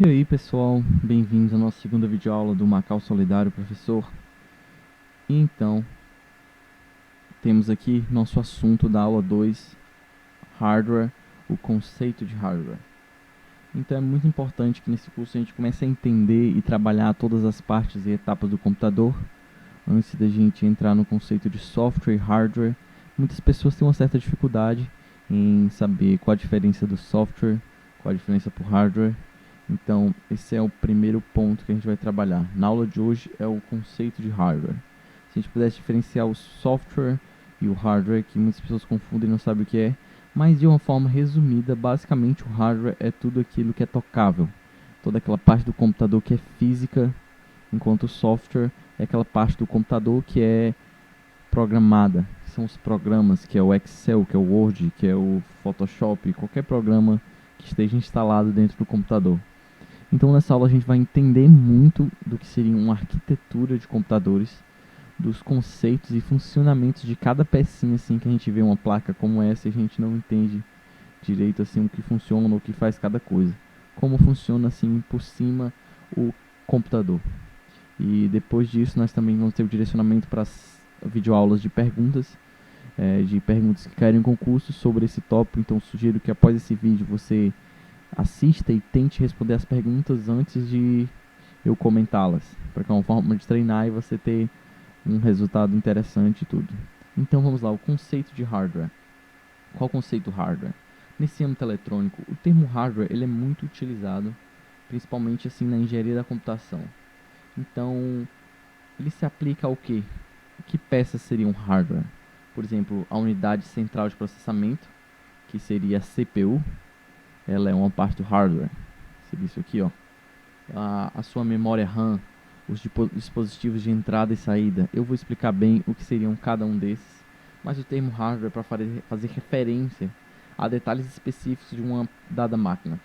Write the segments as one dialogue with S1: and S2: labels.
S1: E aí pessoal, bem-vindos à nossa segunda videoaula do Macau Solidário, professor. Então, temos aqui nosso assunto da aula 2, Hardware, o conceito de hardware. Então é muito importante que nesse curso a gente comece a entender e trabalhar todas as partes e etapas do computador, antes da gente entrar no conceito de software e hardware. Muitas pessoas têm uma certa dificuldade em saber qual a diferença do software, qual a diferença para o hardware. Então, esse é o primeiro ponto que a gente vai trabalhar. Na aula de hoje é o conceito de hardware. Se a gente pudesse diferenciar o software e o hardware, que muitas pessoas confundem e não sabem o que é, mas de uma forma resumida, basicamente o hardware é tudo aquilo que é tocável. Toda aquela parte do computador que é física, enquanto o software é aquela parte do computador que é programada, que são os programas, que é o Excel, que é o Word, que é o Photoshop, qualquer programa que esteja instalado dentro do computador. Então nessa aula a gente vai entender muito do que seria uma arquitetura de computadores, dos conceitos e funcionamentos de cada pecinha, assim, que a gente vê uma placa como essa e a gente não entende direito assim o que funciona, o que faz cada coisa. Como funciona assim por cima o computador. E depois disso nós também vamos ter o direcionamento para as videoaulas de perguntas que caírem em concurso sobre esse tópico. Então sugiro que após esse vídeo você assista e tente responder as perguntas antes de eu comentá-las, para que é uma forma de treinar e você ter um resultado interessante e tudo. Então vamos lá, o conceito de hardware. Qual o conceito hardware? Nesse âmbito eletrônico, o termo hardware ele é muito utilizado, principalmente assim na engenharia da computação. Então, ele se aplica ao quê? Que peças seriam hardware? Por exemplo, a unidade central de processamento, que seria a CPU, ela é uma parte do hardware. Seria isso aqui, ó. A sua memória RAM, os dispositivos de entrada e saída. Eu vou explicar bem o que seriam cada um desses, mas o termo hardware é para fazer referência a detalhes específicos de uma dada máquina.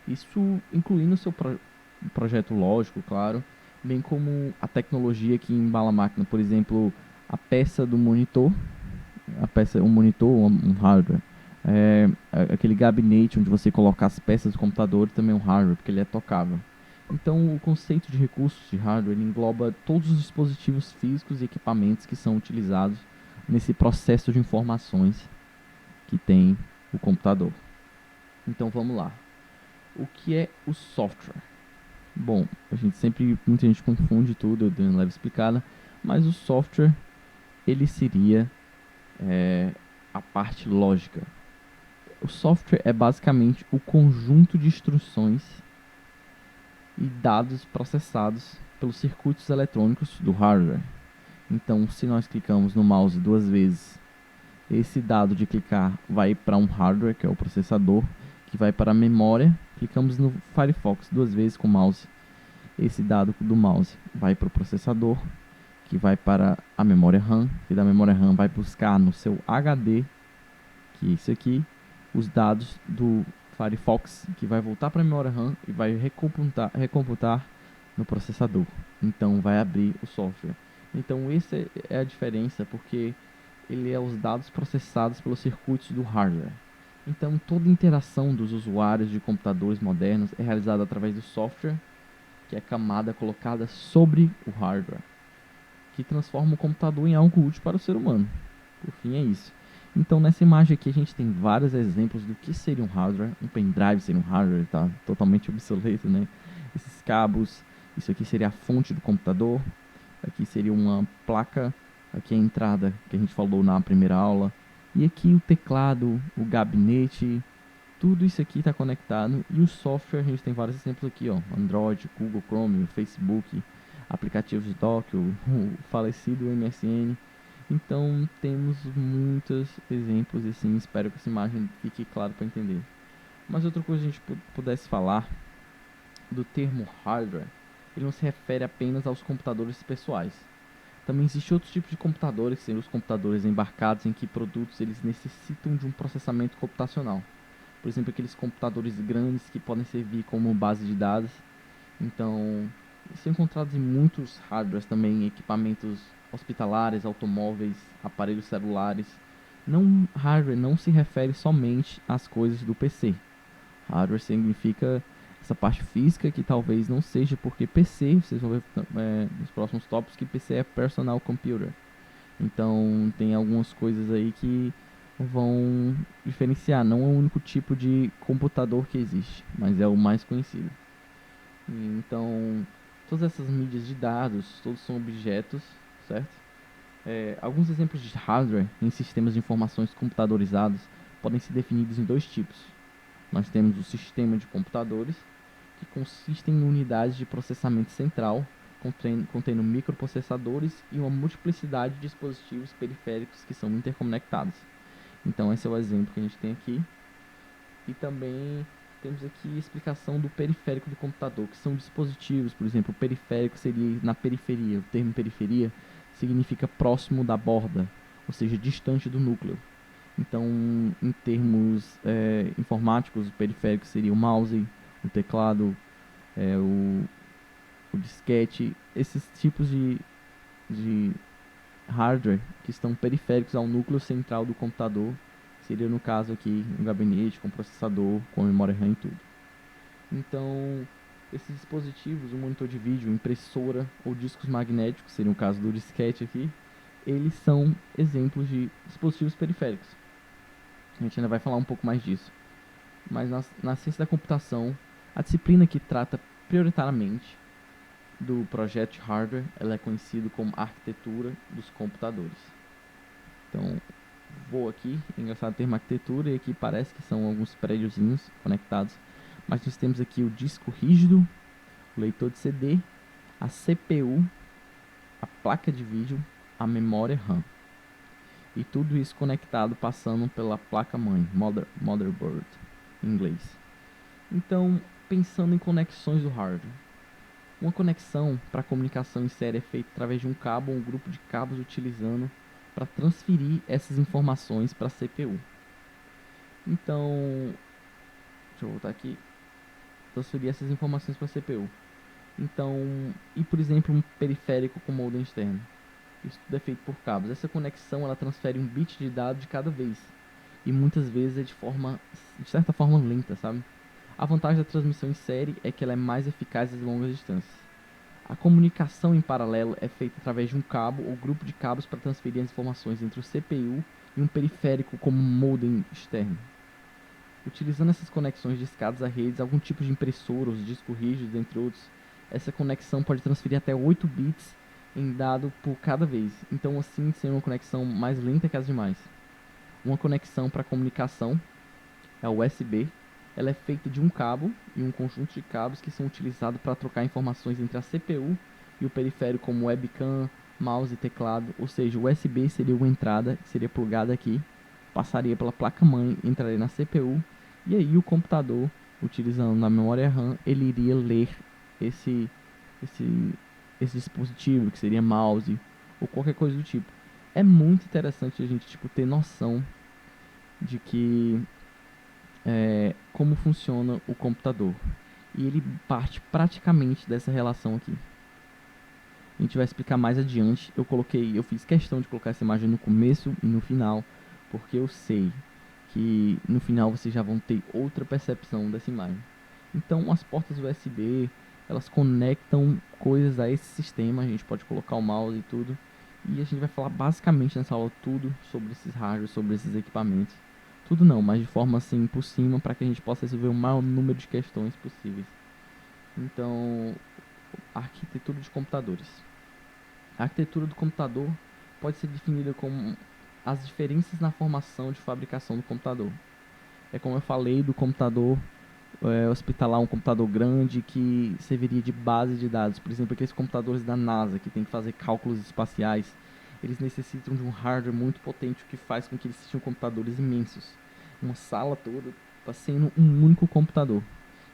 S1: Isso incluindo o seu projeto lógico, claro, bem como a tecnologia que embala a máquina. Por exemplo, a peça do monitor, um monitor, um hardware. Aquele gabinete onde você coloca as peças do computador também é um hardware, porque ele é tocável. Então, o conceito de recursos de hardware engloba todos os dispositivos físicos e equipamentos que são utilizados nesse processo de informações que tem o computador. Então, vamos lá. O que é o software? Bom, muita gente confunde tudo, eu dei uma leve explicada, mas o software, ele seria a parte lógica. O software é basicamente o conjunto de instruções e dados processados pelos circuitos eletrônicos do hardware. Então, se nós clicamos no mouse duas vezes, esse dado de clicar vai para um hardware, que é o processador, que vai para a memória. Clicamos no Firefox duas vezes com o mouse. Esse dado do mouse vai para o processador, que vai para a memória RAM, e da memória RAM vai buscar no seu HD, que é isso aqui, os dados do Firefox, que vai voltar para a memória RAM e vai recomputar no processador. Então vai abrir o software. Então essa é a diferença, porque ele é os dados processados pelos circuitos do hardware. Então toda interação dos usuários de computadores modernos é realizada através do software, que é a camada colocada sobre o hardware, que transforma o computador em algo útil para o ser humano. Por fim, é isso. Então, nessa imagem aqui, a gente tem vários exemplos do que seria um hardware. Um pendrive seria um hardware, está totalmente obsoleto, né? Esses cabos, isso aqui seria a fonte do computador. Aqui seria uma placa, aqui a entrada que a gente falou na primeira aula. E aqui o teclado, o gabinete, tudo isso aqui está conectado. E o software, a gente tem vários exemplos aqui, ó. Android, Google Chrome, Facebook, aplicativos dock, o falecido MSN. Então temos muitos exemplos assim, espero que essa imagem fique clara para entender. Mas outra coisa que a gente pudesse falar do termo hardware, ele não se refere apenas aos computadores pessoais. Também existe outros tipos de computadores, que seriam os computadores embarcados, em que produtos eles necessitam de um processamento computacional. Por exemplo, aqueles computadores grandes que podem servir como base de dados. Então, são encontrados em muitos hardwares também, equipamentos hospitalares, automóveis, aparelhos celulares. Não, hardware não se refere somente às coisas do PC. Hardware significa essa parte física, que talvez não seja porque PC, vocês vão ver nos próximos tópicos que PC é Personal Computer. Então tem algumas coisas aí que vão diferenciar. Não é o único tipo de computador que existe, mas é o mais conhecido. Então, todas essas mídias de dados, todos são objetos, certo? Alguns exemplos de hardware em sistemas de informações computadorizados podem ser definidos em dois tipos. Nós temos o sistema de computadores, que consistem em unidades de processamento central, contendo microprocessadores e uma multiplicidade de dispositivos periféricos que são interconectados. Então esse é o exemplo que a gente tem aqui. E também temos aqui a explicação do periférico do computador, que são dispositivos. Por exemplo, o periférico seria na periferia. O termo periferia significa próximo da borda, ou seja, distante do núcleo. Então, em termos informáticos, o periférico seria o mouse, o teclado, o disquete, esses tipos de hardware que estão periféricos ao núcleo central do computador, seria no caso aqui um gabinete com processador, com memória RAM e tudo. Então, esses dispositivos, o monitor de vídeo, impressora ou discos magnéticos, seria o caso do disquete aqui, eles são exemplos de dispositivos periféricos. A gente ainda vai falar um pouco mais disso. Mas na ciência da computação, a disciplina que trata prioritariamente do projeto de hardware, ela é conhecida como arquitetura dos computadores. Então, vou aqui, é engraçado o termo arquitetura, e aqui parece que são alguns prédiozinhos conectados, mas nós temos aqui o disco rígido, o leitor de CD, a CPU, a placa de vídeo, a memória RAM. E tudo isso conectado passando pela placa-mãe, motherboard, em inglês. Então, pensando em conexões do hardware. Uma conexão para comunicação em série é feita através de um cabo ou um grupo de cabos utilizando para transferir essas informações para a CPU. Então, deixa eu voltar aqui. Transferir essas informações para a CPU. Então, e por exemplo, um periférico com modem externo. Isso tudo é feito por cabos. Essa conexão ela transfere um bit de dado de cada vez. E muitas vezes é de certa forma lenta, sabe? A vantagem da transmissão em série é que ela é mais eficaz às longas distâncias. A comunicação em paralelo é feita através de um cabo ou grupo de cabos para transferir as informações entre o CPU e um periférico como um modem externo. Utilizando essas conexões de escadas a redes, algum tipo de impressora, os discos rígidos, entre outros, essa conexão pode transferir até 8 bits em dado por cada vez. Então, assim, sendo uma conexão mais lenta que as demais. Uma conexão para comunicação é a USB. Ela é feita de um cabo e um conjunto de cabos que são utilizados para trocar informações entre a CPU e o periférico como webcam, mouse e teclado. Ou seja, o USB seria uma entrada que seria plugada aqui, passaria pela placa-mãe, entraria na CPU e aí o computador, utilizando na memória RAM, ele iria ler esse dispositivo, que seria mouse ou qualquer coisa do tipo. É muito interessante a gente ter noção de que como funciona o computador. E ele parte praticamente dessa relação aqui. A gente vai explicar mais adiante. Eu fiz questão de colocar essa imagem no começo e no final, porque eu sei que no final vocês já vão ter outra percepção dessa imagem. Então, as portas USB, elas conectam coisas a esse sistema. A gente pode colocar o mouse e tudo. E a gente vai falar basicamente nessa aula tudo sobre esses hardware, sobre esses equipamentos. Tudo não, mas de forma assim por cima, para que a gente possa resolver o maior número de questões possíveis. Então, arquitetura de computadores. A arquitetura do computador pode ser definida como as diferenças na formação de fabricação do computador. É como eu falei do computador hospitalar, um computador grande que serviria de base de dados. Por exemplo, aqueles computadores da NASA que tem que fazer cálculos espaciais, eles necessitam de um hardware muito potente, o que faz com que eles sejam computadores imensos. Uma sala toda está sendo um único computador.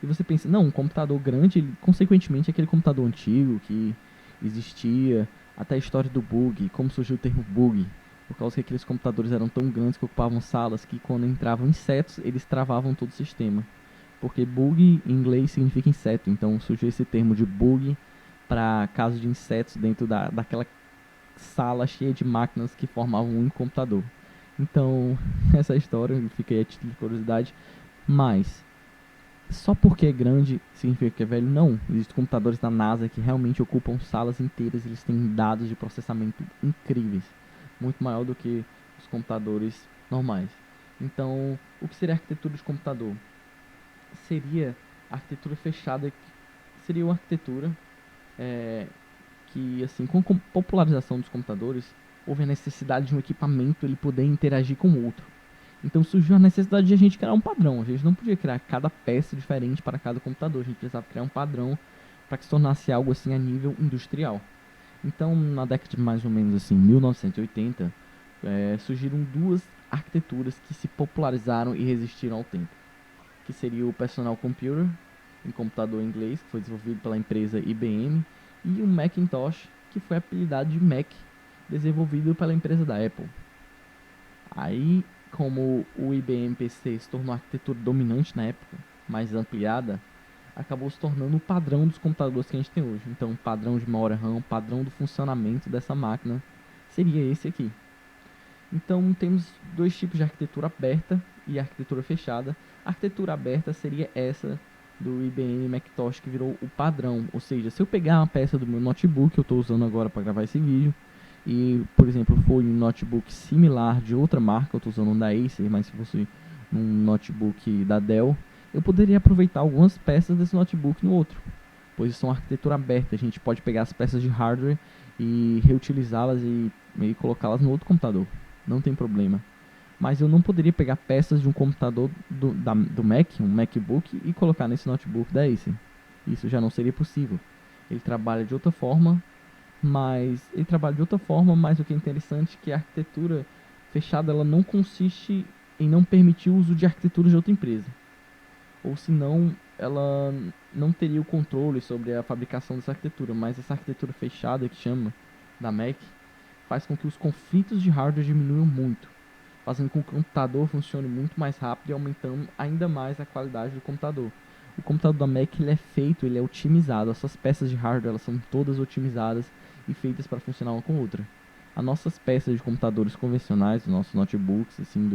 S1: E você pensa, não, um computador grande, ele, consequentemente, é aquele computador antigo que existia, até a história do bug, como surgiu o termo bug, por causa que aqueles computadores eram tão grandes que ocupavam salas que quando entravam insetos, eles travavam todo o sistema. Porque bug em inglês significa inseto, então surgiu esse termo de bug para casos de insetos dentro daquela sala cheia de máquinas que formavam um único computador. Então, essa história fica aí a título de curiosidade, mas só porque é grande significa que é velho? Não. Existem computadores da NASA que realmente ocupam salas inteiras, eles têm dados de processamento incríveis, muito maior do que os computadores normais. Então, o que seria a arquitetura de computador? Seria a arquitetura fechada, seria uma arquitetura é, que, assim, com a popularização dos computadores, houve a necessidade de um equipamento ele poder interagir com o outro. Então surgiu a necessidade de a gente criar um padrão. A gente não podia criar cada peça diferente para cada computador. A gente precisava criar um padrão para que se tornasse algo assim a nível industrial. Então, na década de mais ou menos assim 1980, surgiram duas arquiteturas que se popularizaram e resistiram ao tempo, que seria o Personal Computer, um computador inglês que foi desenvolvido pela empresa IBM, e o Macintosh, que foi apelidado de Mac, desenvolvido pela empresa da Apple. Aí, como o IBM PC se tornou a arquitetura dominante na época, mais ampliada, acabou se tornando o padrão dos computadores que a gente tem hoje. Então, o padrão de memória RAM, o padrão do funcionamento dessa máquina seria esse aqui. Então, temos dois tipos de arquitetura aberta e arquitetura fechada. A arquitetura aberta seria essa do IBM Macintosh, que virou o padrão. Ou seja, se eu pegar uma peça do meu notebook, que eu estou usando agora para gravar esse vídeo, e, por exemplo, for um notebook similar de outra marca, eu estou usando um da Acer, mas se fosse um notebook da Dell, eu poderia aproveitar algumas peças desse notebook no outro, pois são arquitetura aberta. A gente pode pegar as peças de hardware e reutilizá-las e colocá-las no outro computador, não tem problema. Mas eu não poderia pegar peças de um computador do Mac, um MacBook, e colocar nesse notebook da Acer. Isso já não seria possível. Ele trabalha de outra forma, mas o que é interessante é que a arquitetura fechada ela não consiste em não permitir o uso de arquiteturas de outra empresa, ou senão ela não teria o controle sobre a fabricação dessa arquitetura. Mas essa arquitetura fechada, que chama da Mac, faz com que os conflitos de hardware diminuam muito, fazendo com que o computador funcione muito mais rápido e aumentando ainda mais a qualidade do computador. O computador da Mac ele é otimizado, as suas peças de hardware elas são todas otimizadas e feitas para funcionar uma com a outra. As nossas peças de computadores convencionais, dos nossos notebooks, assim,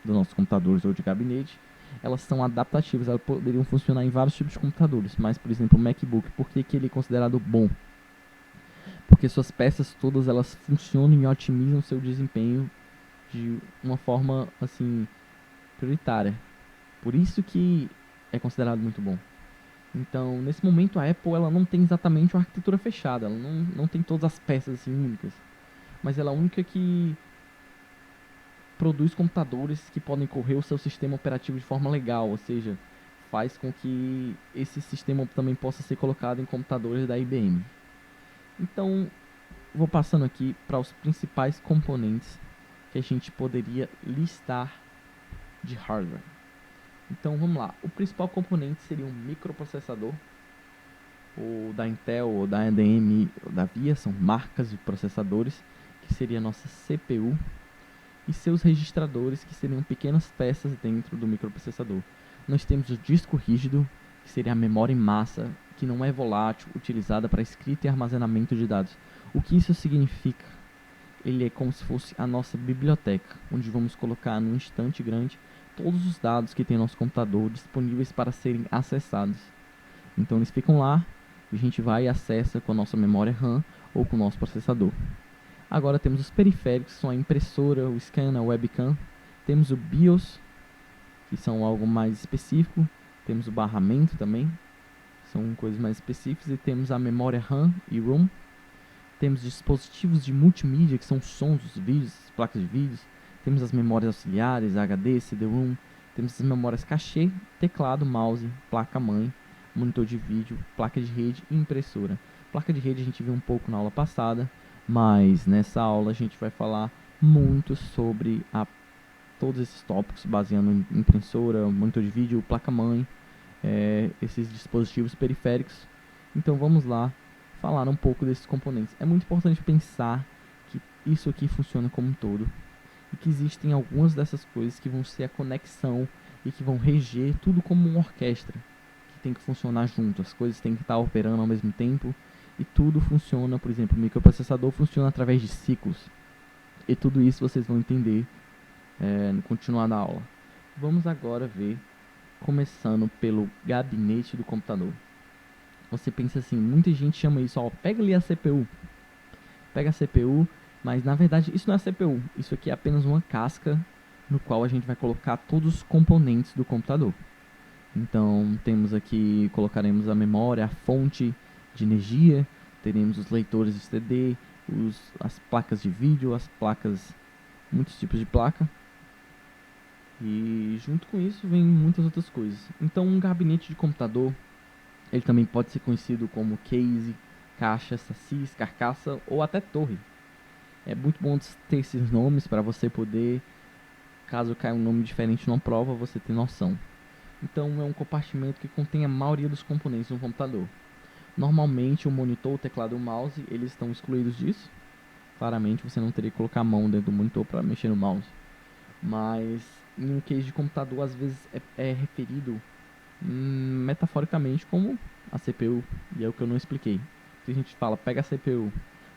S1: dos nossos computadores ou de gabinete, elas são adaptativas, elas poderiam funcionar em vários tipos de computadores, mas, por exemplo, o MacBook, por que ele é considerado bom? Porque suas peças todas elas funcionam e otimizam seu desempenho de uma forma assim prioritária. Por isso que é considerado muito bom. Então, nesse momento a Apple ela não tem exatamente uma arquitetura fechada, ela não tem todas as peças assim únicas, mas ela é a única que produz computadores que podem correr o seu sistema operativo de forma legal, ou seja, faz com que esse sistema também possa ser colocado em computadores da IBM. Então, vou passando aqui para os principais componentes que a gente poderia listar de hardware. Então vamos lá, o principal componente seria um microprocessador, ou da Intel, ou da AMD, ou da VIA, são marcas de processadores, que seria a nossa CPU, e seus registradores, que seriam pequenas peças dentro do microprocessador. Nós temos o disco rígido, que seria a memória em massa, que não é volátil, utilizada para escrita e armazenamento de dados. O que isso significa? Ele é como se fosse a nossa biblioteca, onde vamos colocar num instante grande todos os dados que tem no nosso computador disponíveis para serem acessados. Então eles ficam lá, e a gente vai e acessa com a nossa memória RAM ou com o nosso processador. Agora temos os periféricos, que são a impressora, o scanner, a webcam. Temos o BIOS, que são algo mais específico. Temos o barramento também, são coisas mais específicas. E temos a memória RAM e ROM. Temos dispositivos de multimídia, que são sons, os vídeos, as placas de vídeos. Temos as memórias auxiliares, HD, CD-ROM. Temos as memórias cachê, teclado, mouse, placa-mãe, monitor de vídeo, placa de rede e impressora. Placa de rede a gente viu um pouco na aula passada, mas nessa aula a gente vai falar muito sobre todos esses tópicos, baseando em impressora, monitor de vídeo, placa-mãe, esses dispositivos periféricos. Então vamos lá falar um pouco desses componentes. É muito importante pensar que isso aqui funciona como um todo e que existem algumas dessas coisas que vão ser a conexão e que vão reger tudo como uma orquestra, que tem que funcionar junto, as coisas têm que estar operando ao mesmo tempo e tudo funciona. Por exemplo, o microprocessador funciona através de ciclos, e tudo isso vocês vão entender no continuar da aula. Vamos agora ver começando pelo gabinete do computador. Você pensa assim, muita gente chama isso, ó, pega ali a CPU. Pega a CPU, mas na verdade isso não é a CPU. Isso aqui é apenas uma casca no qual a gente vai colocar todos os componentes do computador. Então temos aqui, colocaremos a memória, a fonte de energia, teremos os leitores de CD, as placas de vídeo, as placas, muitos tipos de placa. E junto com isso vem muitas outras coisas. Então um gabinete de computador, ele também pode ser conhecido como case, caixa, chassis, carcaça ou até torre. É muito bom ter esses nomes para você poder, caso caia um nome diferente numa prova, você ter noção. Então é um compartimento que contém a maioria dos componentes do computador. Normalmente o monitor, o teclado e o mouse, eles estão excluídos disso. Claramente você não teria que colocar a mão dentro do monitor para mexer no mouse. Mas em um case de computador, às vezes é referido metaforicamente como a CPU. E é o que eu não expliquei. Se a gente fala, pega a CPU.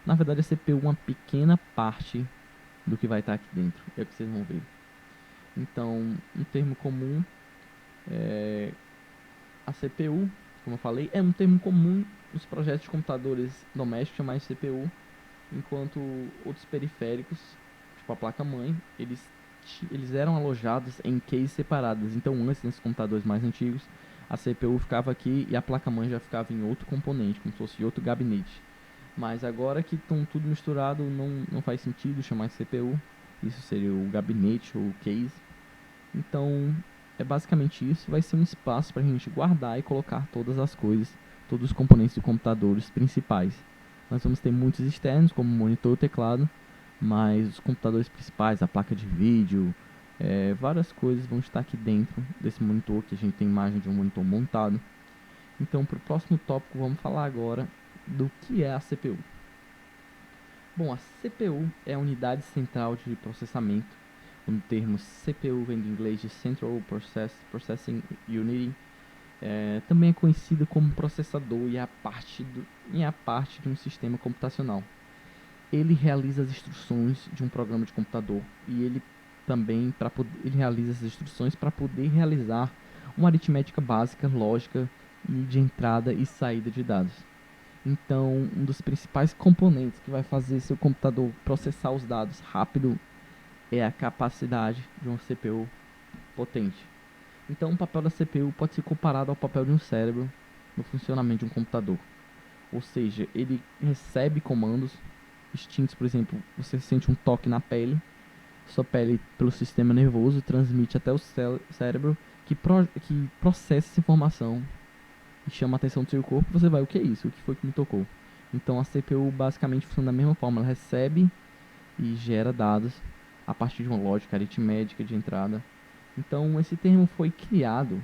S1: Na verdade a CPU é uma pequena parte do que vai estar aqui dentro. É o que vocês vão ver. Então, um termo comum é a CPU, como eu falei, é um termo comum nos projetos de computadores domésticos, chamar de CPU, enquanto outros periféricos, tipo a placa-mãe, eles eram alojados em cases separadas. Então, antes, nesses computadores mais antigos, a CPU ficava aqui e a placa-mãe já ficava em outro componente, como se fosse outro gabinete. Mas agora que estão tudo misturado, não faz sentido chamar de CPU. Isso seria o gabinete ou o case. Então, é basicamente isso. Vai ser um espaço para a gente guardar e colocar todas as coisas, todos os componentes do computador, os principais. Nós vamos ter muitos externos, como monitor e teclado, mas os computadores principais, a placa de vídeo, várias coisas vão estar aqui dentro desse monitor, que a gente tem imagem de um monitor montado. Então, para o próximo tópico, vamos falar agora do que é a CPU. Bom, a CPU é a unidade central de processamento. O termo CPU vem do inglês de Central Processing Unit. Também é conhecido como processador e é a parte de um sistema computacional. Ele realiza as instruções de um programa de computador e ele também ele realiza as instruções para poder realizar uma aritmética básica, lógica e de entrada e saída de dados. Então, um dos principais componentes que vai fazer seu computador processar os dados rápido é a capacidade de uma CPU potente. Então, o papel da CPU pode ser comparado ao papel de um cérebro no funcionamento de um computador. Ou seja, ele recebe comandos instintos, por exemplo, você sente um toque na pele, sua pele, pelo sistema nervoso, transmite até o cérebro que processa essa informação e chama a atenção do seu corpo. Você vai, o que é isso? O que foi que me tocou? Então a CPU basicamente funciona da mesma forma, ela recebe e gera dados a partir de uma lógica aritmética de entrada. Então esse termo foi criado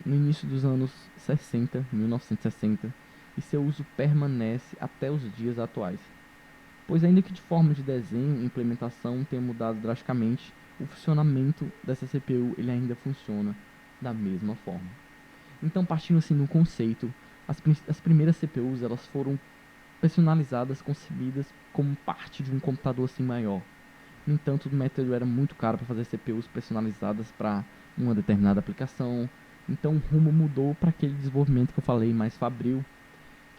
S1: no início dos anos 60, 1960, e seu uso permanece até os dias atuais. Pois ainda que de forma de desenho e implementação tenha mudado drasticamente, o funcionamento dessa CPU ele ainda funciona da mesma forma. Então, partindo assim no conceito, as primeiras CPUs elas foram personalizadas, concebidas como parte de um computador assim maior. No entanto, o método era muito caro para fazer CPUs personalizadas para uma determinada aplicação. Então, o rumo mudou para aquele desenvolvimento que eu falei mais fabril,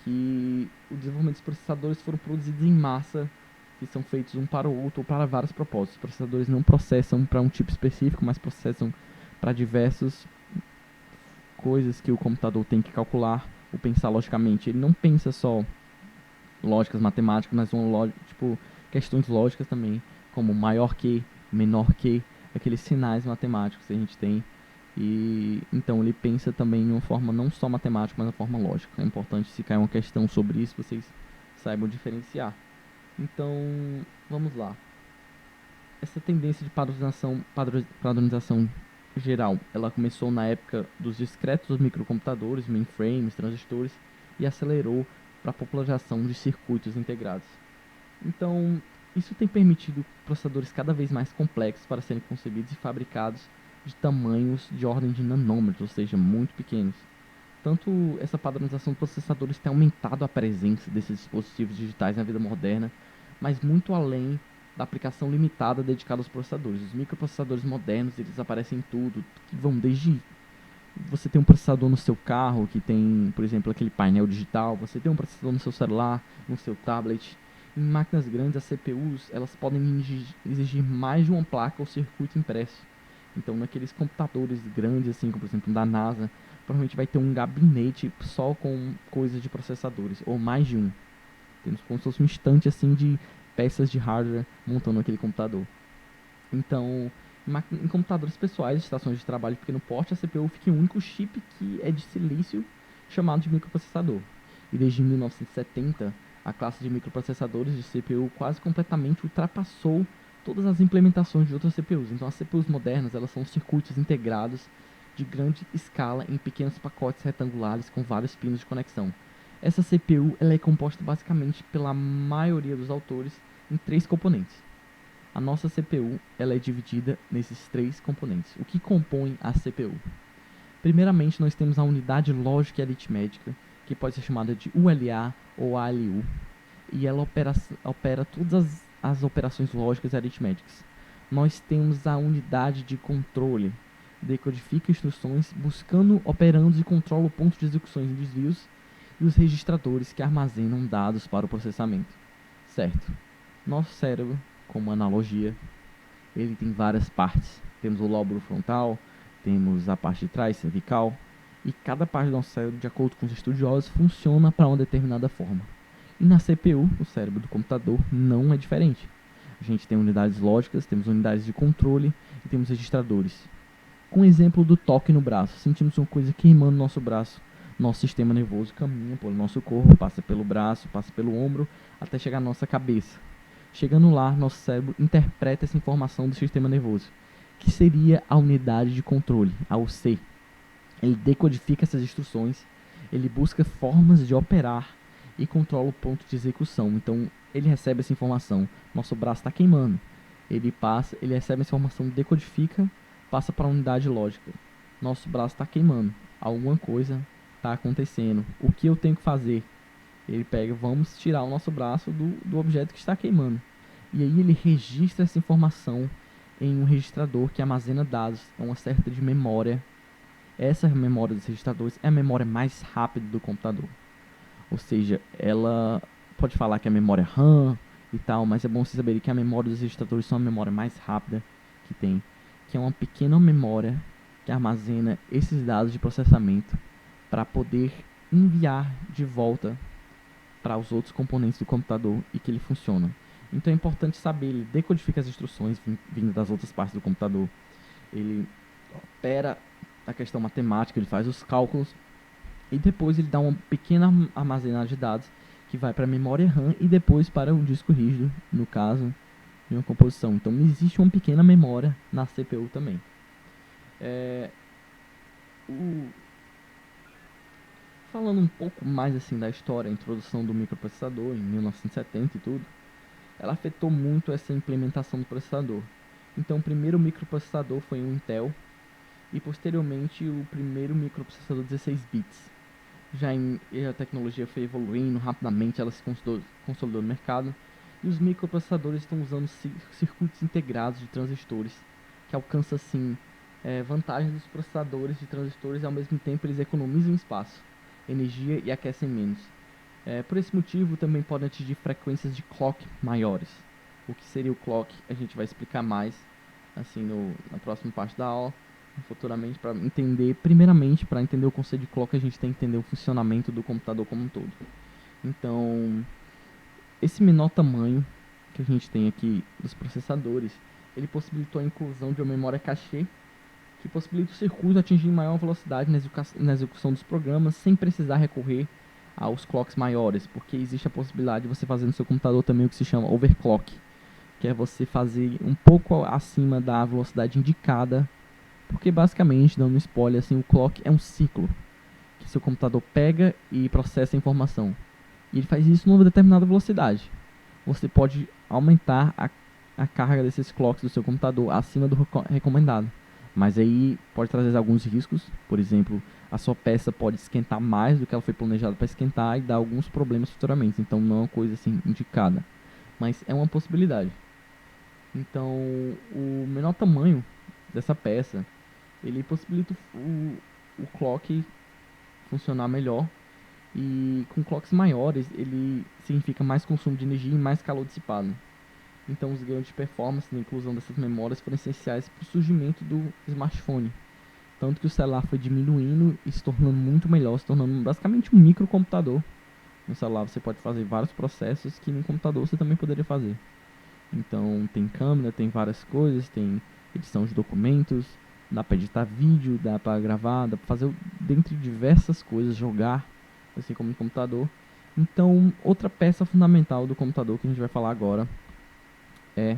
S1: que o desenvolvimento dos processadores foram produzidos em massa, que são feitos um para o outro ou para vários propósitos. Os processadores não processam para um tipo específico, mas processam para diversas coisas que o computador tem que calcular ou pensar logicamente. Ele não pensa só lógicas matemáticas, mas são questões lógicas também, como maior que, menor que, aqueles sinais matemáticos que a gente tem. E então ele pensa também em uma forma não só matemática, mas uma forma lógica. É importante, se cair uma questão sobre isso, vocês saibam diferenciar. Então, vamos lá. Essa tendência de padronização geral, ela começou na época dos discretos microcomputadores, mainframes, transistores, e acelerou para a popularização de circuitos integrados. Então, isso tem permitido processadores cada vez mais complexos para serem concebidos e fabricados de tamanhos de ordem de nanômetros, ou seja, muito pequenos. Tanto essa padronização de processadores tem aumentado a presença desses dispositivos digitais na vida moderna, mas muito além da aplicação limitada dedicada aos processadores. Os microprocessadores modernos, eles aparecem em tudo, que vão desde você tem um processador no seu carro que tem, por exemplo, aquele painel digital, você tem um processador no seu celular, no seu tablet. Em máquinas grandes, as CPUs, elas podem exigir mais de uma placa ou circuito impresso. Então, naqueles computadores grandes, assim, como por exemplo da NASA, provavelmente vai ter um gabinete só com coisas de processadores, ou mais de um. Temos como se fosse um estante assim de peças de hardware montando aquele computador. Então, em computadores pessoais, estações de trabalho de pequeno porte, a CPU fica em um único chip que é de silício, chamado de microprocessador. E desde 1970, a classe de microprocessadores de CPU quase completamente ultrapassou todas as implementações de outras CPUs. Então, as CPUs modernas, elas são circuitos integrados de grande escala em pequenos pacotes retangulares com vários pinos de conexão. Essa CPU ela é composta basicamente pela maioria dos autores em 3 componentes. A nossa CPU ela é dividida nesses 3 componentes. O que compõe a CPU? Primeiramente, nós temos a unidade lógica e aritmética, que pode ser chamada de ULA ou ALU, e ela opera todas as operações lógicas e aritméticas. Nós temos a unidade de controle, decodifica instruções buscando operandos e controla o ponto de execuções e desvios, e os registradores que armazenam dados para o processamento. Certo. Nosso cérebro, como analogia, ele tem várias partes. Temos o lóbulo frontal, temos a parte de trás, cervical, e cada parte do nosso cérebro, de acordo com os estudiosos, funciona para uma determinada forma. E na CPU, o cérebro do computador, não é diferente. A gente tem unidades lógicas, temos unidades de controle e temos registradores. Com o exemplo do toque no braço, sentimos uma coisa queimando no nosso braço. Nosso sistema nervoso caminha pelo nosso corpo, passa pelo braço, passa pelo ombro, até chegar à nossa cabeça. Chegando lá, nosso cérebro interpreta essa informação do sistema nervoso, que seria a unidade de controle, a UC. Ele decodifica essas instruções, ele busca formas de operar e controla o ponto de execução. Então, ele recebe essa informação, nosso braço está queimando. Ele recebe essa informação, decodifica, passa para a unidade lógica. Nosso braço está queimando, alguma coisa está acontecendo. O que eu tenho que fazer? Ele pega, vamos tirar o nosso braço do objeto que está queimando. E aí ele registra essa informação em um registrador que armazena dados a uma certa de memória. Essa memória dos registradores é a memória mais rápida do computador. Ou seja, ela pode falar que é a memória RAM e tal, mas é bom você saber que a memória dos registradores são a memória mais rápida que tem, que é uma pequena memória que armazena esses dados de processamento para poder enviar de volta para os outros componentes do computador e que ele funciona. Então é importante saber, ele decodifica as instruções vindas das outras partes do computador, ele opera a questão matemática, ele faz os cálculos e depois ele dá uma pequena armazenagem de dados que vai para a memória RAM e depois para o disco rígido, no caso de uma composição. Então existe uma pequena memória na CPU também. Falando um pouco mais assim da história, a introdução do microprocessador em 1970 e tudo, ela afetou muito essa implementação do processador. Então o primeiro microprocessador foi um Intel e posteriormente o primeiro microprocessador 16 bits. A tecnologia foi evoluindo rapidamente, ela se consolidou no mercado e os microprocessadores estão usando circuitos integrados de transistores que alcançam assim vantagens dos processadores de transistores e ao mesmo tempo eles economizam espaço, energia e aquecem menos. Por esse motivo também podem atingir frequências de clock maiores. O que seria o clock a gente vai explicar mais assim na próxima parte da aula, futuramente, para entender, primeiramente para entender o conceito de clock a gente tem que entender o funcionamento do computador como um todo. Então, esse menor tamanho que a gente tem aqui dos processadores, ele possibilitou a inclusão de uma memória cache que possibilita o circuito atingir maior velocidade na execução dos programas sem precisar recorrer aos clocks maiores, porque existe a possibilidade de você fazer no seu computador também o que se chama overclock, que é você fazer um pouco acima da velocidade indicada, porque basicamente, dando um spoiler, assim, o clock é um ciclo que seu computador pega e processa a informação. E ele faz isso numa determinada velocidade. Você pode aumentar a carga desses clocks do seu computador acima do recomendado. Mas aí pode trazer alguns riscos. Por exemplo, a sua peça pode esquentar mais do que ela foi planejada para esquentar e dar alguns problemas futuramente. Então não é uma coisa assim indicada. Mas é uma possibilidade. Então, o menor tamanho dessa peça, ele possibilita o clock funcionar melhor. E com clocks maiores, ele significa mais consumo de energia e mais calor dissipado. Então, os ganhos de performance na inclusão dessas memórias foram essenciais para o surgimento do smartphone. Tanto que o celular foi diminuindo e se tornando muito melhor, se tornando basicamente um microcomputador. No celular você pode fazer vários processos que no computador você também poderia fazer. Então, tem câmera, tem várias coisas, tem edição de documentos, dá para editar vídeo, dá para gravar, dá para fazer dentre diversas coisas, jogar, assim como no computador. Então, outra peça fundamental do computador que a gente vai falar agora é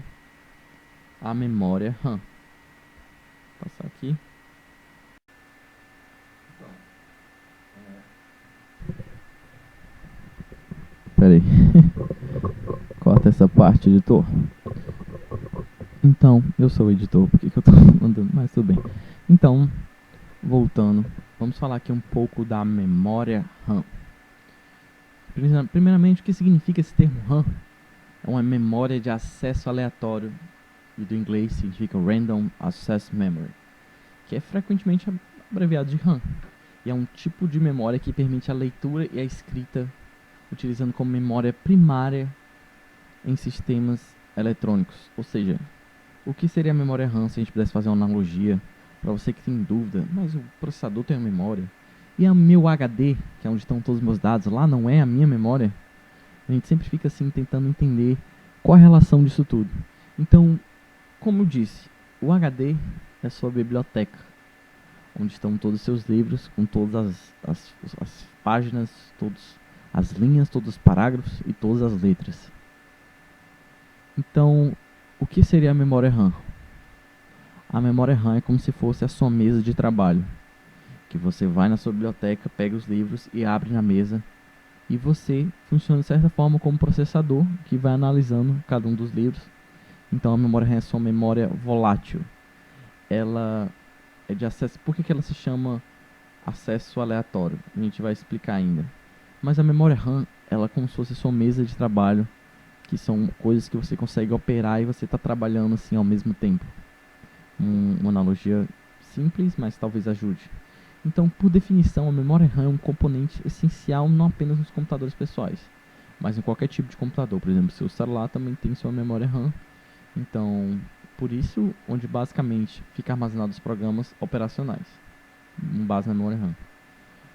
S1: a memória RAM. Vou passar aqui. Pera aí. Corta essa parte, editor. Então, eu sou o editor, por que eu tô mandando? Mas tudo bem. Então, voltando, vamos falar aqui um pouco da memória RAM. Primeiramente, o que significa esse termo RAM? É uma memória de acesso aleatório, e do inglês significa Random Access Memory, que é frequentemente abreviado de RAM. E é um tipo de memória que permite a leitura e a escrita, utilizando como memória primária em sistemas eletrônicos. Ou seja, o que seria a memória RAM se a gente pudesse fazer uma analogia para você que tem dúvida, mas o processador tem uma memória e o meu HD, que é onde estão todos os meus dados, lá não é a minha memória? A gente sempre fica assim tentando entender qual a relação disso tudo. Então, como eu disse, o HD é sua biblioteca, onde estão todos os seus livros, com todas as páginas, todas as linhas, todos os parágrafos e todas as letras. Então, o que seria a memória RAM? A memória RAM é como se fosse a sua mesa de trabalho, que você vai na sua biblioteca, pega os livros e abre na mesa, e você funciona de certa forma como processador que vai analisando cada um dos livros. Então a memória RAM é sua memória volátil. Ela é de acesso. Por que ela se chama acesso aleatório? A gente vai explicar ainda. Mas a memória RAM, ela é como se fosse sua mesa de trabalho, que são coisas que você consegue operar e você está trabalhando assim ao mesmo tempo. Uma analogia simples, mas talvez ajude. Então, por definição, a memória RAM é um componente essencial não apenas nos computadores pessoais, mas em qualquer tipo de computador. Por exemplo, seu celular também tem sua memória RAM. Então, por isso, onde basicamente fica armazenado os programas operacionais, com base na memória RAM.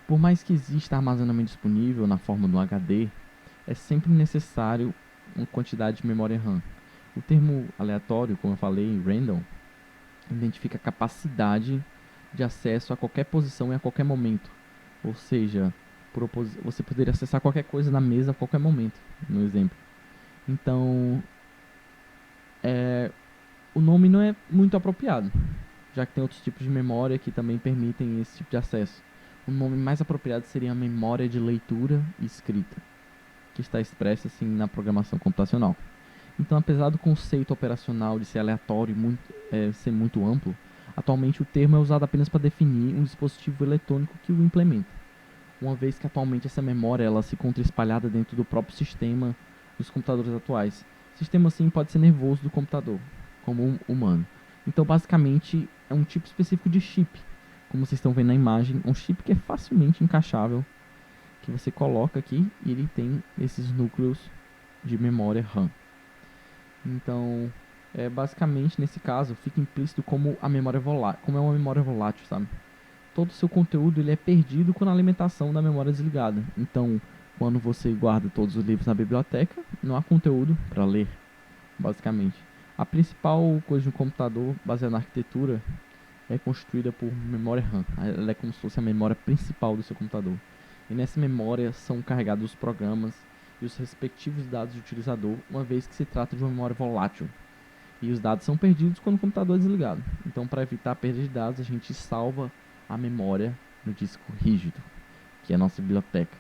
S1: Por mais que exista armazenamento disponível na forma do HD, é sempre necessário uma quantidade de memória RAM. O termo aleatório, como eu falei, random, identifica a capacidade de acesso a qualquer posição e a qualquer momento. Ou seja, você poderia acessar qualquer coisa na mesa a qualquer momento, no exemplo. Então, o nome não é muito apropriado, já que tem outros tipos de memória que também permitem esse tipo de acesso. O nome mais apropriado seria a memória de leitura e escrita, que está expressa assim na programação computacional. Então, apesar do conceito operacional de ser aleatório e ser muito amplo, atualmente o termo é usado apenas para definir um dispositivo eletrônico que o implementa, uma vez que atualmente essa memória ela se encontra espalhada dentro do próprio sistema dos computadores atuais. O sistema assim pode ser nervoso do computador, como um humano. Então, basicamente, é um tipo específico de chip, como vocês estão vendo na imagem, um chip que é facilmente encaixável, que você coloca aqui e ele tem esses núcleos de memória RAM. Então, basicamente, nesse caso, fica implícito como a memória volátil, como é uma memória volátil, sabe? Todo o seu conteúdo ele é perdido quando a alimentação da memória é desligada. Então, quando você guarda todos os livros na biblioteca, não há conteúdo para ler, basicamente. A principal coisa de um computador, baseada na arquitetura, é constituída por memória RAM. Ela é como se fosse a memória principal do seu computador. E nessa memória são carregados os programas e os respectivos dados do utilizador, uma vez que se trata de uma memória volátil. E os dados são perdidos quando o computador é desligado. Então, para evitar a perda de dados, a gente salva a memória no disco rígido, que é a nossa biblioteca.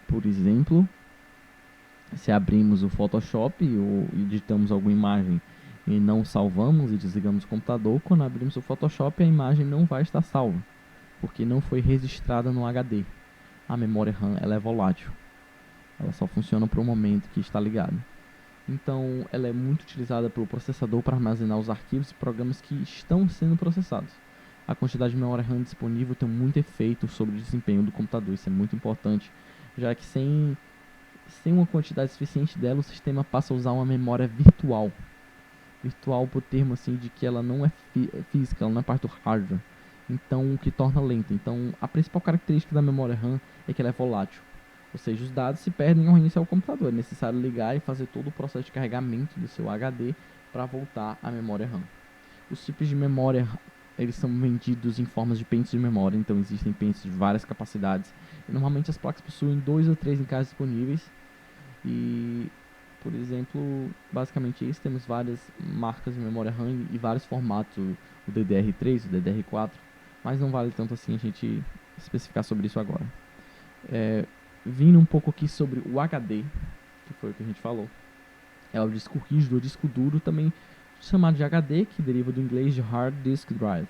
S1: Por exemplo, se abrimos o Photoshop ou editamos alguma imagem e não salvamos e desligamos o computador, quando abrimos o Photoshop a imagem não vai estar salva, porque não foi registrada no HD. A memória RAM ela é volátil, ela só funciona para o momento que está ligada. Então, ela é muito utilizada pelo processador para armazenar os arquivos e programas que estão sendo processados. A quantidade de memória RAM disponível tem muito efeito sobre o desempenho do computador, isso é muito importante, já que sem uma quantidade suficiente dela, o sistema passa a usar uma memória virtual. Virtual por termo assim de que ela não é física, ela não é parte do hardware. Então, o que torna lenta. Então, a principal característica da memória RAM é que ela é volátil. Ou seja, os dados se perdem ao reiniciar o computador. É necessário ligar e fazer todo o processo de carregamento do seu HD para voltar à memória RAM. Os tipos de memória, eles são vendidos em formas de pentes de memória. Então, existem pentes de várias capacidades. E, normalmente, as placas possuem 2 ou 3 encaixes disponíveis. E, por exemplo, basicamente isso, temos várias marcas de memória RAM e vários formatos, o DDR3, o DDR4, mas não vale tanto assim a gente especificar sobre isso agora. Vindo um pouco aqui sobre o HD, que foi o que a gente falou, é o disco rígido ou disco duro, também chamado de HD, que deriva do inglês de Hard Disk Drive.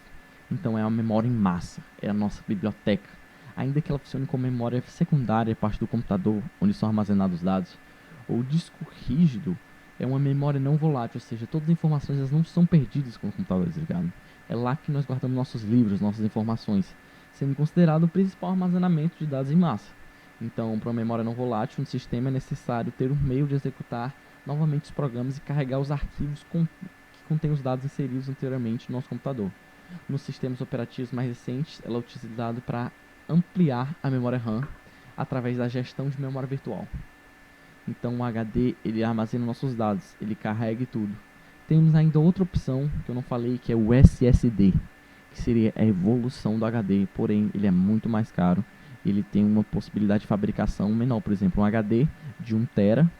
S1: Então é uma memória em massa, é a nossa biblioteca. Ainda que ela funcione como memória secundária, parte do computador, onde são armazenados os dados. O disco rígido é uma memória não volátil, ou seja, todas as informações elas não são perdidas quando o computador é desligado. É lá que nós guardamos nossos livros, nossas informações, sendo considerado o principal armazenamento de dados em massa. Então, para uma memória não volátil, no sistema é necessário ter um meio de executar novamente os programas e carregar os arquivos que contêm os dados inseridos anteriormente no nosso computador. Nos sistemas operativos mais recentes, ela é utilizada para ampliar a memória RAM através da gestão de memória virtual. Então o HD ele armazena nossos dados, ele carrega tudo. Temos ainda outra opção que eu não falei, que é o SSD, que seria a evolução do HD, porém ele é muito mais caro. Ele tem uma possibilidade de fabricação menor, por exemplo, um HD de 1 tera,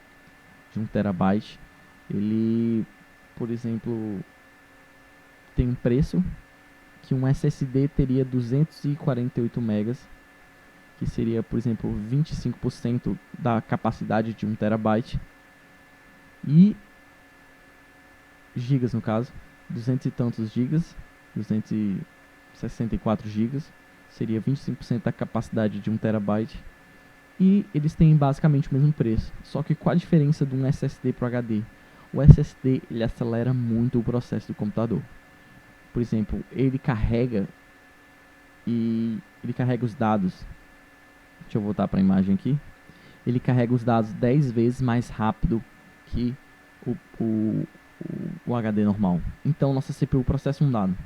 S1: de 1 terabyte, ele, por exemplo, tem um preço que um SSD teria 248 megas, que seria, por exemplo, 25% da capacidade de 1 terabyte, e gigas no caso, 200 e tantos gigas, 264 gigas, seria 25% da capacidade de 1 terabyte, e eles têm basicamente o mesmo preço. Só que qual a diferença de um SSD para o HD? O SSD ele acelera muito o processo do computador. Por exemplo, ele carrega os dados. Deixa eu voltar para a imagem aqui. Ele carrega os dados 10 vezes mais rápido que o HD normal. Então, nossa CPU processa um dado,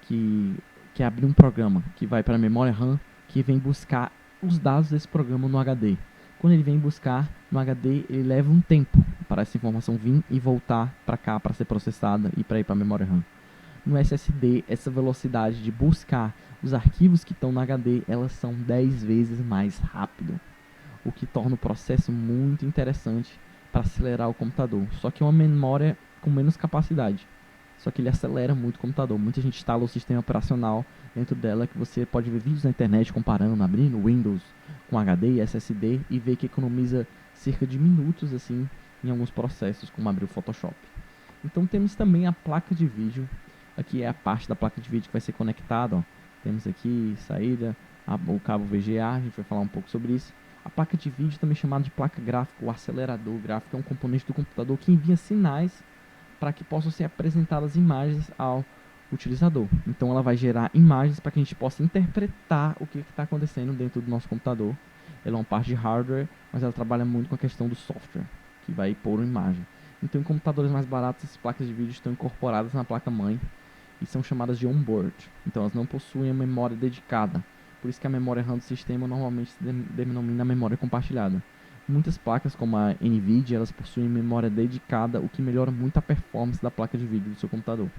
S1: que abre um programa, que vai para a memória RAM, que vem buscar os dados desse programa no HD. Quando ele vem buscar no HD, ele leva um tempo para essa informação vir e voltar para cá para ser processada e para ir para a memória RAM. No SSD, essa velocidade de buscar os arquivos que estão no HD, elas são 10 vezes mais rápido, o que torna o processo muito interessante para acelerar o computador. Só que é uma memória com menos capacidade, só que ele acelera muito o computador. Muita gente instala o sistema operacional dentro dela, que você pode ver vídeos na internet comparando, abrindo Windows com HD e SSD e ver que economiza cerca de minutos assim em alguns processos, como abrir o Photoshop. Então temos também a placa de vídeo. Aqui é a parte da placa de vídeo que vai ser conectada, ó. Temos aqui saída, o cabo VGA, a gente vai falar um pouco sobre isso. A placa de vídeo, também chamada de placa gráfica, o acelerador gráfico, é um componente do computador que envia sinais para que possam ser apresentadas imagens ao utilizador. Então ela vai gerar imagens para que a gente possa interpretar o que está acontecendo dentro do nosso computador. Ela é uma parte de hardware, mas ela trabalha muito com a questão do software, que vai pôr uma imagem. Então em computadores mais baratos, as placas de vídeo estão incorporadas na placa-mãe e são chamadas de onboard. Então elas não possuem a memória dedicada. Por isso que a memória RAM do sistema normalmente se denomina memória compartilhada. Muitas placas, como a NVIDIA, elas possuem memória dedicada, o que melhora muito a performance da placa de vídeo do seu computador.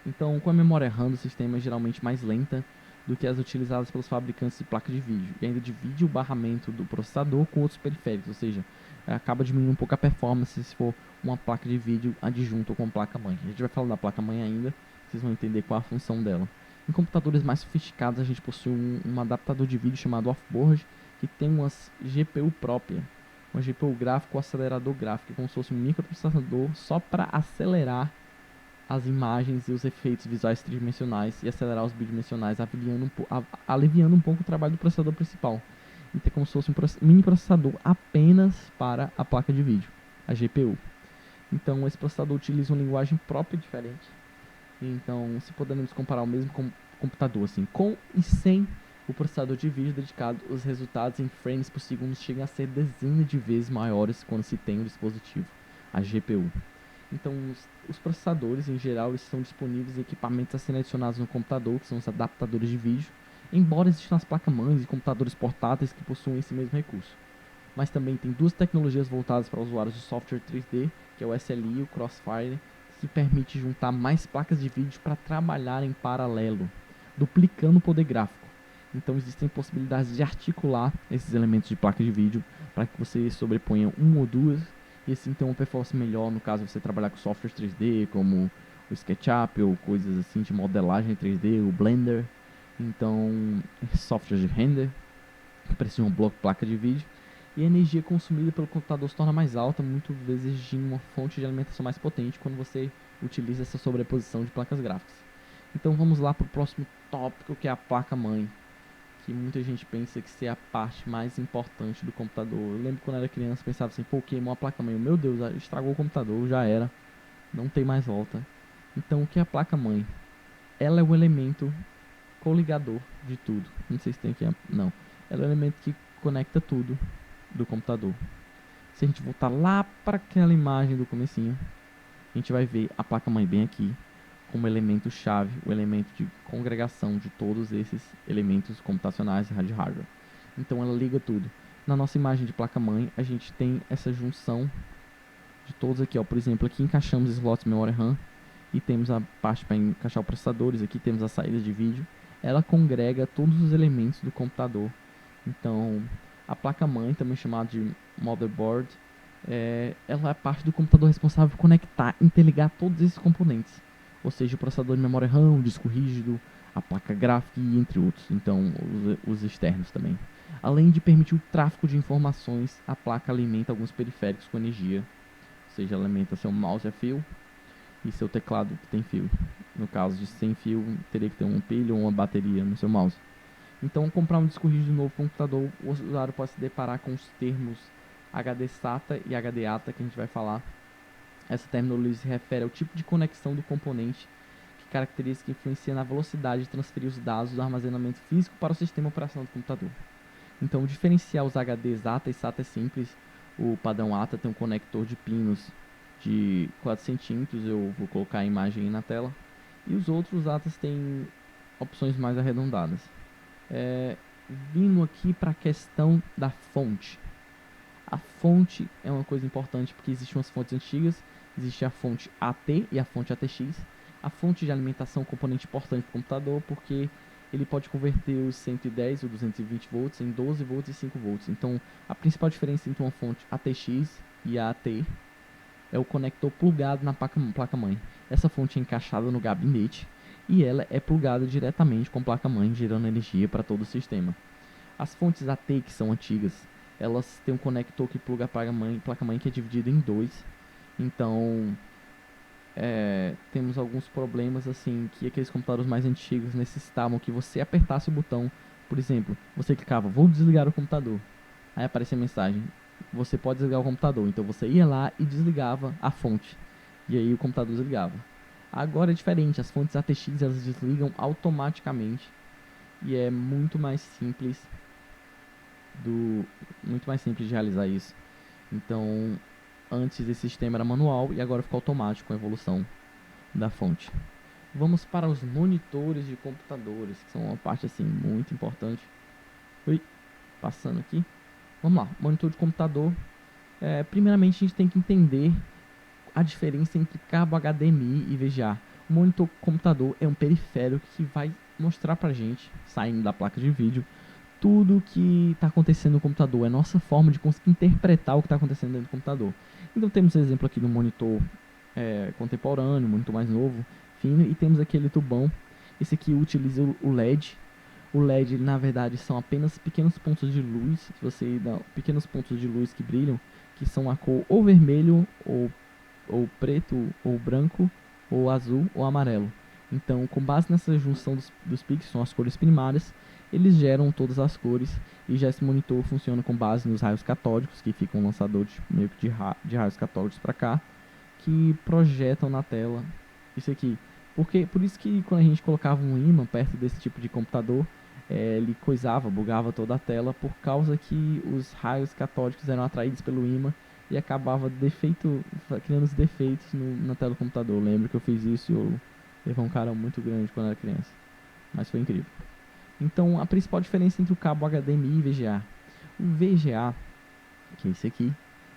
S1: Então, com a memória RAM do sistema é geralmente mais lenta do que as utilizadas pelos fabricantes de placa de vídeo, e ainda divide o barramento do processador com outros periféricos, ou seja, acaba diminuindo um pouco a performance se for uma placa de vídeo adjunto com placa-mãe. A gente vai falar da placa-mãe ainda, vocês vão entender qual a função dela. Em computadores mais sofisticados, a gente possui um adaptador de vídeo chamado offboard, que tem uma GPU própria, uma GPU gráfico, acelerador gráfico, como se fosse um microprocessador só para acelerar as imagens e os efeitos visuais tridimensionais e acelerar os bidimensionais, aliviando um pouco o trabalho do processador principal. Então é como se fosse um mini processador apenas para a placa de vídeo. a GPU. Então esse processador utiliza uma linguagem própria diferente. Então, se podemos comparar o mesmo computador, assim, com e sem o processador de vídeo dedicado, os resultados em frames por segundo chegam a ser dezenas de vezes maiores quando se tem um dispositivo, a GPU. Então, os processadores, em geral, eles são disponíveis em equipamentos a serem adicionados no computador, que são os adaptadores de vídeo, embora existam as placas-mães e computadores portáteis que possuem esse mesmo recurso. Mas também tem duas tecnologias voltadas para usuários de software 3D, que é o SLI e o Crossfire, que permite juntar mais placas de vídeo para trabalhar em paralelo, duplicando o poder gráfico. Então existem possibilidades de articular esses elementos de placa de vídeo para que você sobreponha uma ou duas e assim ter uma performance melhor no caso você trabalhar com software 3D como o SketchUp ou coisas assim de modelagem 3D, o Blender. Então, software de render que precisa de um bloco de placa de vídeo. E a energia consumida pelo computador se torna mais alta, muitas vezes exigindo uma fonte de alimentação mais potente quando você utiliza essa sobreposição de placas gráficas. Então vamos lá para o próximo tópico, que é a placa-mãe, que muita gente pensa que é a parte mais importante do computador. Eu lembro quando era criança, pensava assim, pô, queimou a placa-mãe, meu Deus, estragou o computador, já era, não tem mais volta. Então o que é a placa-mãe? Ela é o elemento coligador de tudo. Não sei se tem aqui, não. Ela é o elemento que conecta tudo do computador. Se a gente voltar lá para aquela imagem do comecinho, a gente vai ver a placa-mãe bem aqui como elemento chave, o elemento de congregação de todos esses elementos computacionais de hardware. Então ela liga tudo. Na nossa imagem de placa-mãe, a gente tem essa junção de todos aqui, ó. Por exemplo, aqui encaixamos slots de memória RAM e temos a parte para encaixar os processadores, aqui temos a saída de vídeo. Ela congrega todos os elementos do computador. Então, a placa-mãe, também chamada de motherboard, ela é parte do computador responsável por conectar, interligar todos esses componentes. Ou seja, o processador de memória RAM, o disco rígido, a placa gráfica e entre outros. Então, os externos também. Além de permitir o tráfego de informações, a placa alimenta alguns periféricos com energia. Ou seja, ela alimenta seu mouse a fio e seu teclado que tem fio. No caso de sem fio, teria que ter um pilha ou uma bateria no seu mouse. Então, comprar um disco rígido novo para o computador, o usuário pode se deparar com os termos HD SATA e HD ATA que a gente vai falar. Essa terminologia se refere ao tipo de conexão do componente, que caracteriza que influencia na velocidade de transferir os dados do armazenamento físico para o sistema operacional do computador. Então, diferenciar os HDs ATA e SATA é simples. O padrão ATA tem um conector de pinos de 4 centímetros, eu vou colocar a imagem aí na tela. E os outros ATAs têm opções mais arredondadas. Vindo aqui para a questão da fonte. A fonte é uma coisa importante porque existem umas fontes antigas, existe a fonte AT e a fonte ATX. A fonte de alimentação é um componente importante para o computador porque ele pode converter os 110 ou 220 volts em 12 volts e 5 volts. Então, a principal diferença entre uma fonte ATX e a AT é o conector plugado na placa-mãe. Essa fonte é encaixada no gabinete e ela é plugada diretamente com a placa-mãe, gerando energia para todo o sistema. As fontes AT, que são antigas, elas têm um conector que pluga a placa-mãe que é dividido em dois. Então, temos alguns problemas assim que aqueles computadores mais antigos necessitavam que você apertasse o botão. Por exemplo, você clicava, vou desligar o computador. Aí aparecia a mensagem, você pode desligar o computador. Então você ia lá e desligava a fonte. E aí o computador desligava. Agora é diferente, as fontes ATX elas desligam automaticamente. E é muito mais simples de realizar isso. Então, antes esse sistema era manual e agora ficou automático com a evolução da fonte. Vamos para os monitores de computadores, que são uma parte assim muito importante. Passando aqui. Vamos lá, monitor de computador. Primeiramente a gente tem que entender a diferença entre cabo HDMI e VGA. O monitor computador é um periférico que vai mostrar pra gente, saindo da placa de vídeo, tudo que está acontecendo no computador. É a nossa forma de conseguir interpretar o que está acontecendo dentro do computador. Então temos um exemplo aqui do monitor contemporâneo, monitor mais novo, fino, e temos aquele tubão. Esse aqui utiliza o LED. O LED, na verdade, são apenas pequenos pontos de luz. Se você dá pequenos pontos de luz que brilham, que são a cor ou vermelho, ou preto, ou branco, ou azul, ou amarelo. Então, com base nessa junção dos pixels, são as cores primárias, eles geram todas as cores, e já esse monitor funciona com base nos raios catódicos, que ficam lançadores meio que de raios catódicos para cá, que projetam na tela isso aqui. Por isso que quando a gente colocava um ímã perto desse tipo de computador, ele coisava, bugava toda a tela, por causa que os raios catódicos eram atraídos pelo ímã e acabava criando os defeitos na tela do computador. Eu lembro que eu fiz isso e eu levei um cara muito grande quando era criança, mas foi incrível. Então, a principal diferença entre o cabo HDMI e VGA. O VGA, que é esse aqui,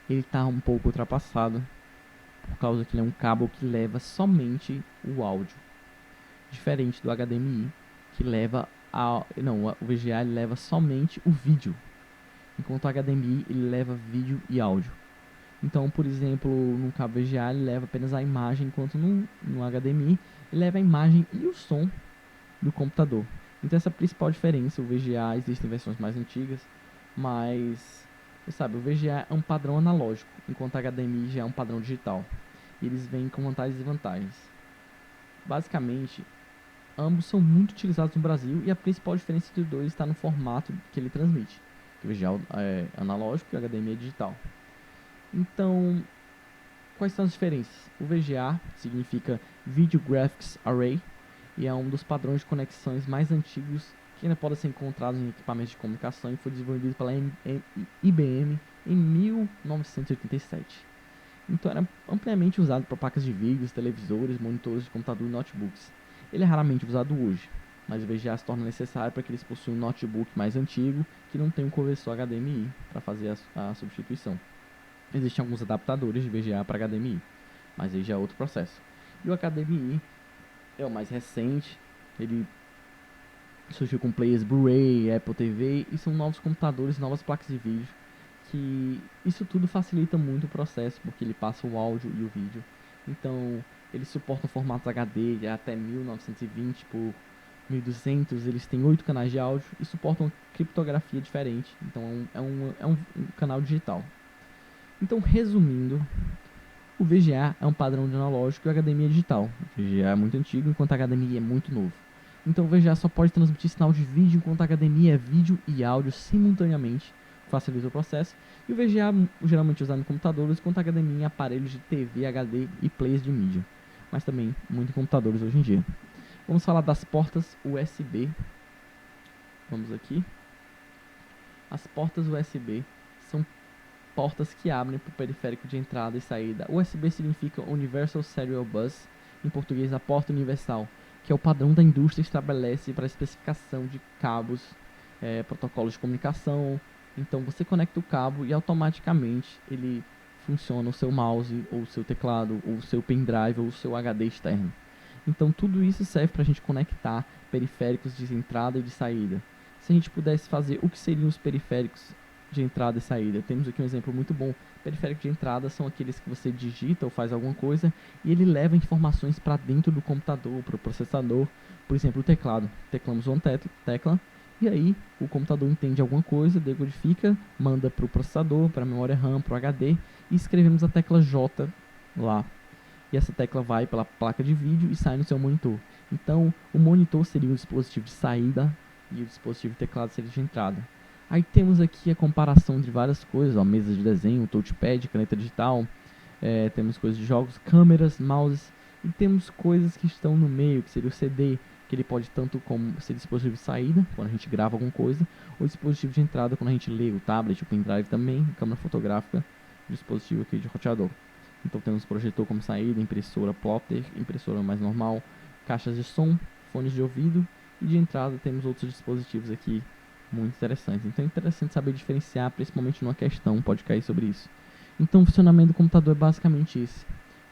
S1: ele está um pouco ultrapassado, por causa que ele é um cabo que leva somente o áudio, diferente do HDMI, que leva o VGA ele leva somente o vídeo, enquanto o HDMI ele leva vídeo e áudio. Então, por exemplo, no cabo VGA ele leva apenas a imagem, enquanto no HDMI ele leva a imagem e o som do computador. Então, essa é a principal diferença. O VGA, existem versões mais antigas, mas você sabe, o VGA é um padrão analógico, enquanto o HDMI já é um padrão digital. E eles vêm com vantagens e desvantagens. Basicamente, ambos são muito utilizados no Brasil, e a principal diferença entre os dois está no formato que ele transmite. O VGA é analógico e o HDMI é digital. Então, quais são as diferenças? O VGA significa Video Graphics Array, e é um dos padrões de conexões mais antigos que ainda podem ser encontrados em equipamentos de comunicação, e foi desenvolvido pela IBM em 1987. Então era ampliamente usado para placas de vídeos, televisores, monitores de computador e notebooks. Ele é raramente usado hoje, mas o VGA se torna necessário para que eles possuam um notebook mais antigo que não tem um conversor HDMI para fazer a substituição. Existem alguns adaptadores de VGA para HDMI, mas aí já é outro processo. E o HDMI é o mais recente, ele surgiu com players Blu-ray, Apple TV, e são novos computadores, novas placas de vídeo, que isso tudo facilita muito o processo, porque ele passa o áudio e o vídeo. Então, eles suportam formatos HD de até 1920 por 1200, eles têm 8 canais de áudio e suportam criptografia diferente, então é um canal digital. Então, resumindo, o VGA é um padrão de analógico e o HDMI é digital. O VGA é muito antigo, enquanto o HDMI é muito novo. Então o VGA só pode transmitir sinal de vídeo, enquanto o HDMI é vídeo e áudio simultaneamente, facilita o processo. E o VGA geralmente é usado em computadores, enquanto o HDMI em aparelhos de TV, HD e players de mídia. Mas também muito em computadores hoje em dia. Vamos falar das portas USB. Vamos aqui. As portas USB são portas que abrem para o periférico de entrada e saída. USB significa Universal Serial Bus, em português a porta universal, que é o padrão da indústria que estabelece para a especificação de cabos, protocolos de comunicação. Então você conecta o cabo e automaticamente ele funciona o seu mouse, ou o seu teclado, ou o seu pendrive, ou o seu HD externo. Então tudo isso serve para a gente conectar periféricos de entrada e de saída. Se a gente pudesse fazer o que seriam os periféricos de entrada e saída, temos aqui um exemplo muito bom. Periféricos de entrada são aqueles que você digita ou faz alguma coisa e ele leva informações para dentro do computador, para o processador. Por exemplo, o teclado. Teclamos uma tecla e aí o computador entende alguma coisa, decodifica, manda para o processador, para a memória RAM, para o HD, e escrevemos a tecla J lá. E essa tecla vai pela placa de vídeo e sai no seu monitor. Então, o monitor seria o dispositivo de saída e o dispositivo de teclado seria de entrada. Aí temos aqui a comparação de várias coisas, ó, mesa de desenho, touchpad, caneta digital, temos coisas de jogos, câmeras, mouses, e temos coisas que estão no meio, que seria o CD, que ele pode tanto como ser dispositivo de saída, quando a gente grava alguma coisa, ou dispositivo de entrada, quando a gente lê o tablet, o pendrive também, câmera fotográfica, dispositivo aqui de roteador. Então temos projetor como saída, impressora plotter, impressora mais normal, caixas de som, fones de ouvido, e de entrada temos outros dispositivos aqui muito interessantes. Então é interessante saber diferenciar, principalmente numa questão, pode cair sobre isso. Então o funcionamento do computador é basicamente esse.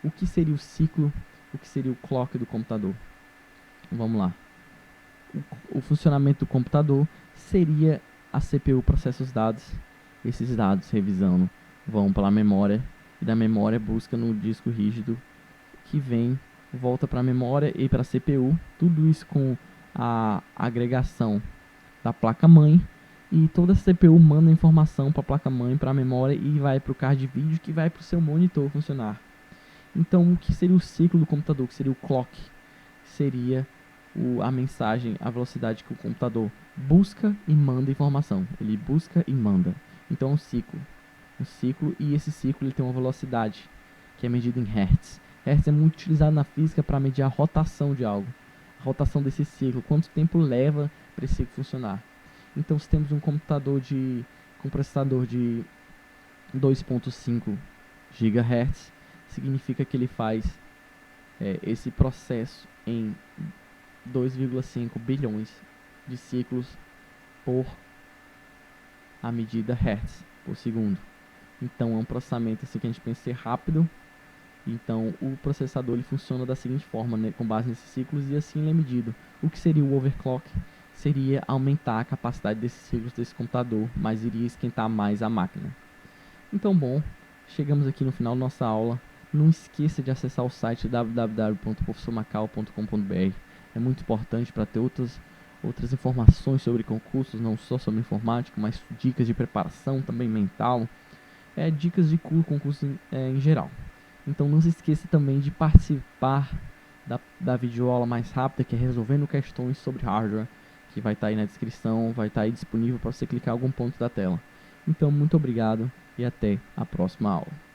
S1: O que seria o ciclo, o que seria o clock do computador? Vamos lá. O funcionamento do computador seria a CPU processa os dados. Esses dados, revisando, vão para a memória, e da memória busca no disco rígido, que vem, volta para a memória e para a CPU. Tudo isso com a agregação da placa-mãe, e toda a CPU manda informação para a placa-mãe, para a memória, e vai para o card de vídeo, que vai para o seu monitor funcionar. Então, o que seria o ciclo do computador, que seria o clock? Seria a mensagem, a velocidade que o computador busca e manda informação. Ele busca e manda. Então é um ciclo. E esse ciclo ele tem uma velocidade que é medida em Hertz. Hertz é muito utilizado na física para medir a rotação de algo. A rotação desse ciclo, quanto tempo leva para esse ciclo funcionar. Então, se temos um computador com processador de 2.5 GHz, significa que ele faz esse processo em 2,5 bilhões de ciclos por a medida Hertz por segundo. Então é um processamento assim que a gente pensa ser rápido. Então o processador ele funciona da seguinte forma, né, com base nesses ciclos, e assim ele é medido. O que seria o overclock? Seria aumentar a capacidade desses ciclos desse computador, mas iria esquentar mais a máquina. Então, bom, chegamos aqui no final da nossa aula. Não esqueça de acessar o site www.professormacau.com.br. É muito importante para ter outras informações sobre concursos, não só sobre informática, mas dicas de preparação também mental, dicas de concurso em geral. Então não se esqueça também de participar da videoaula mais rápida, que é resolvendo questões sobre hardware, que vai estar aí na descrição, vai estar aí disponível para você clicar em algum ponto da tela. Então muito obrigado e até a próxima aula.